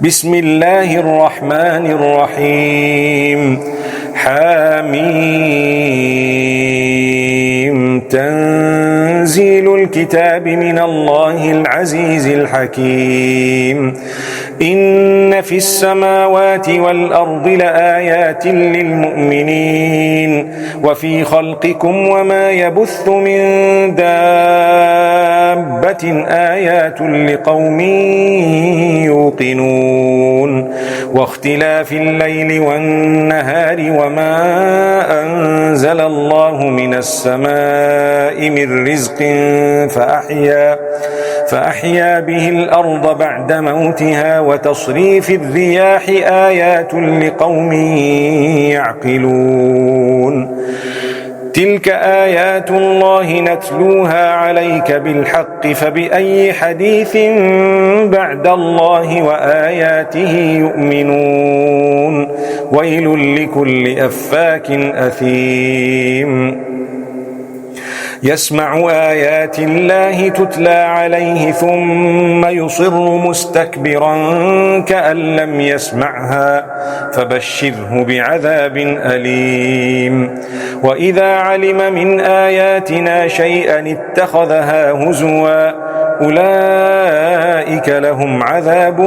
بسم الله الرحمن الرحيم حميم تنزيل الكتاب من الله العزيز الحكيم إن في السماوات والأرض لآيات للمؤمنين وفي خلقكم وما يبث من دابة آيات لقوم يوقنون واختلاف الليل والنهار وما أنزل الله من السماء من رزق فأحيا به الأرض بعد موتها وتصريف الرياح آيات لقوم يعقلون تلك آيات الله نتلوها عليك بالحق فبأي حديث بعد الله وآياته يؤمنون ويل لكل أفاك أثيم يسمع آيات الله تتلى عليه ثم يصر مستكبرا كأن لم يسمعها فبشره بعذاب أليم وإذا علم من آياتنا شيئا اتخذها هزوا أولئك لهم عذاب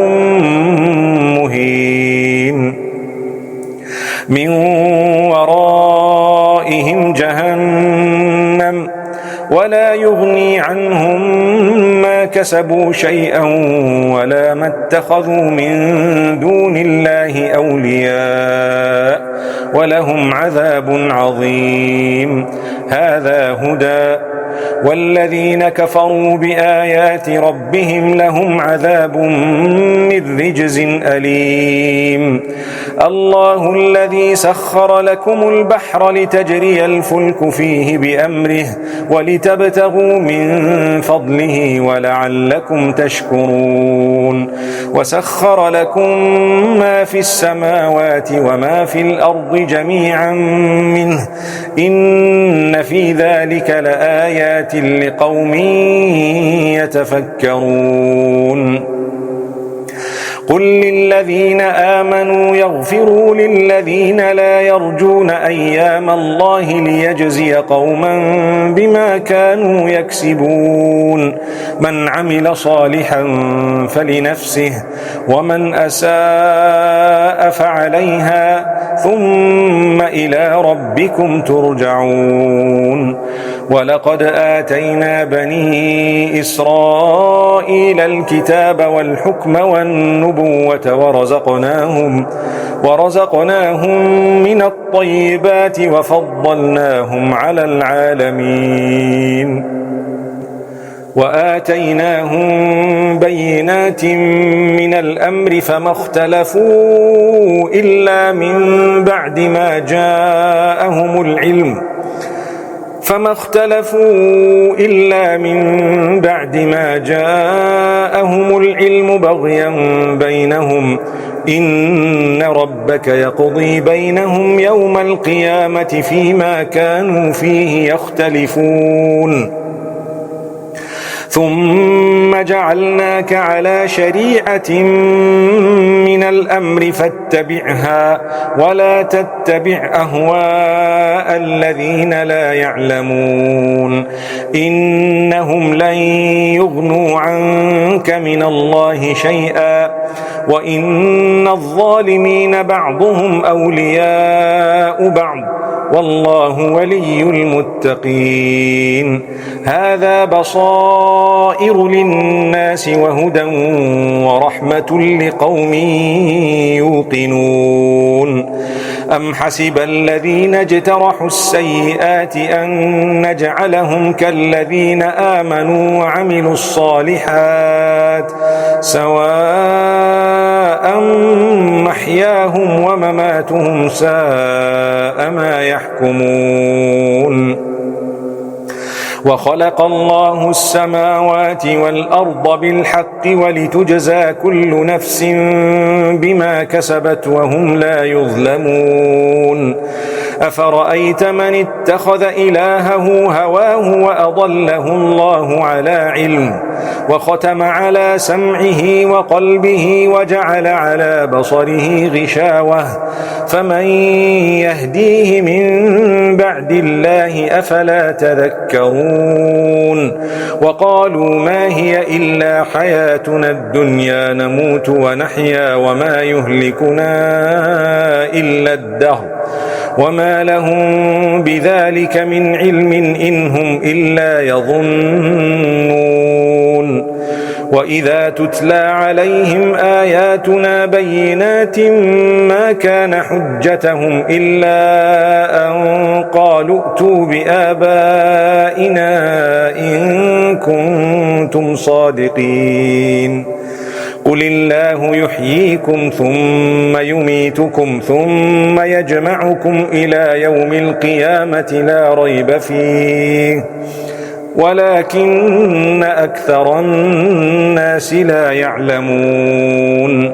مهين من ورائهم جهنم ولا يغني عنهم ما كسبوا شيئا ولا ما اتخذوا من دون الله أولياء ولهم عذاب عظيم هذا هدى والذين كفروا بآيات ربهم لهم عذاب من رجز أليم الله الذي سخر لكم البحر لتجري الفلك فيه بأمره ولتبتغوا من فضله ولعلكم تشكرون وسخر لكم ما في السماوات وما في الأرض جميعا منه إن في ذلك لآيات لقوم يتفكرون قل للذين آمنوا يغفروا للذين لا يرجون أيام الله ليجزي قوما بما كانوا يكسبون من عمل صالحا فلنفسه ومن أساء فعليها ثم إلى ربكم ترجعون ولقد آتينا بني إسرائيل الكتاب والحكم والنبوة ورزقناهم من الطيبات وفضلناهم على العالمين وآتيناهم بينات من الأمر فما اختلفوا إلا من بعد ما جاءهم العلم بغيا بينهم إن ربك يقضي بينهم يوم القيامة فيما كانوا فيه يختلفون ثم جعلناك على شريعة من الأمر فاتبعها ولا تتبع أهواء الذين لا يعلمون إنهم لن يغنوا عنك من الله شيئا وإن الظالمين بعضهم أولياء بعض والله ولي المتقين هذا بصائر للناس وهدى ورحمة لقوم يوقنون أم حسب الذين اجترحوا السيئات أن نجعلهم كالذين آمنوا وعملوا الصالحات سواء محياهم ومماتهم ساء ما يحكمون وخلق الله السماوات والأرض بالحق ولتجزى كل نفس بما كسبت وهم لا يظلمون أفرأيت من اتخذ إلهه هواه وأضله الله على علم وختم على سمعه وقلبه وجعل على بصره غشاوة فمن يهديه من بعد الله أفلا تذكرون وقالوا ما هي إلا حياتنا الدنيا نموت ونحيا وما يهلكنا إلا الدهر وما لهم بذلك من علم إن هم إلا يظنون وإذا تتلى عليهم آياتنا بينات ما كان حجتهم إلا أن قالوا ائتوا بآبائنا إن كنتم صادقين قل الله يحييكم ثم يميتكم ثم يجمعكم إلى يوم القيامة لا ريب فيه ولكن أكثر الناس لا يعلمون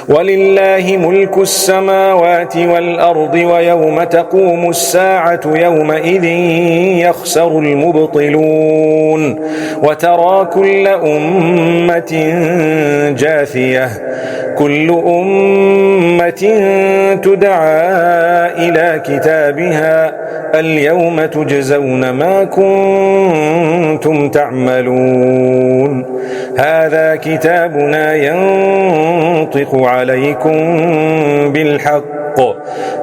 ولله ملك السماوات والأرض ويوم تقوم الساعة يومئذ يخسر المبطلون وترى كل أمة جاثية كل أمة تدعى إلى كتابها اليوم تجزون ما كنتم تعملون هذا كتابنا ينطق عليكم بالحق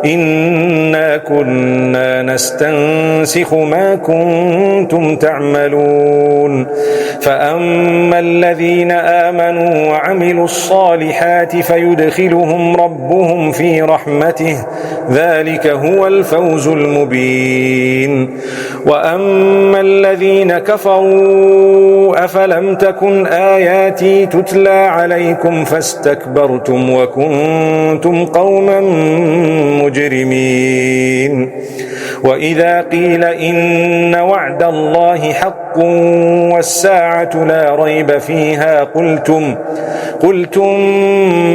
إنا كنا نستنسخ ما كنتم تعملون فأما الذين آمنوا وعملوا الصالحات فيدخلهم ربهم في رحمته ذلك هو الفوز المبين وأما الذين كفروا أفلم تكن آياتي تتلى عليكم فاستكبرتم وكنتم قوما مجرمين وإذا قيل إن وعد الله حق والساعة لا ريب فيها قلتم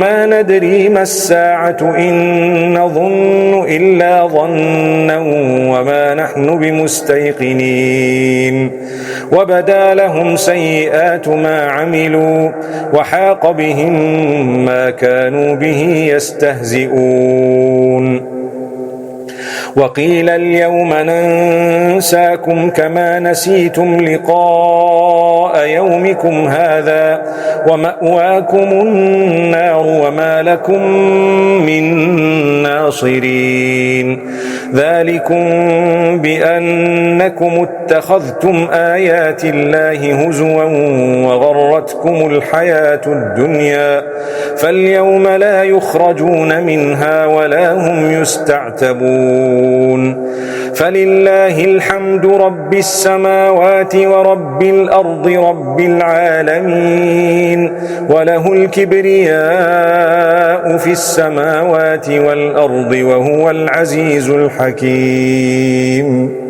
ما ندري ما الساعة إن نظن إلا ظنا وما نحن بمستيقنين وبدا لهم سيئات ما عملوا وحاق بهم ما كانوا به يستهزئون وقيل اليوم ننساكم كما نسيتم لقاء يومكم هذا ومأواكم النار وما لكم من ناصرين ذلكم بأنكم اتخذتم آيات الله هزوا وغرتكم الحياة الدنيا فاليوم لا يخرجون منها ولا هم يستعتبون فلله الحمد رب السماوات ورب الأرض رب العالمين وله الكبرياء في السماوات والأرض وهو العزيز الحكيم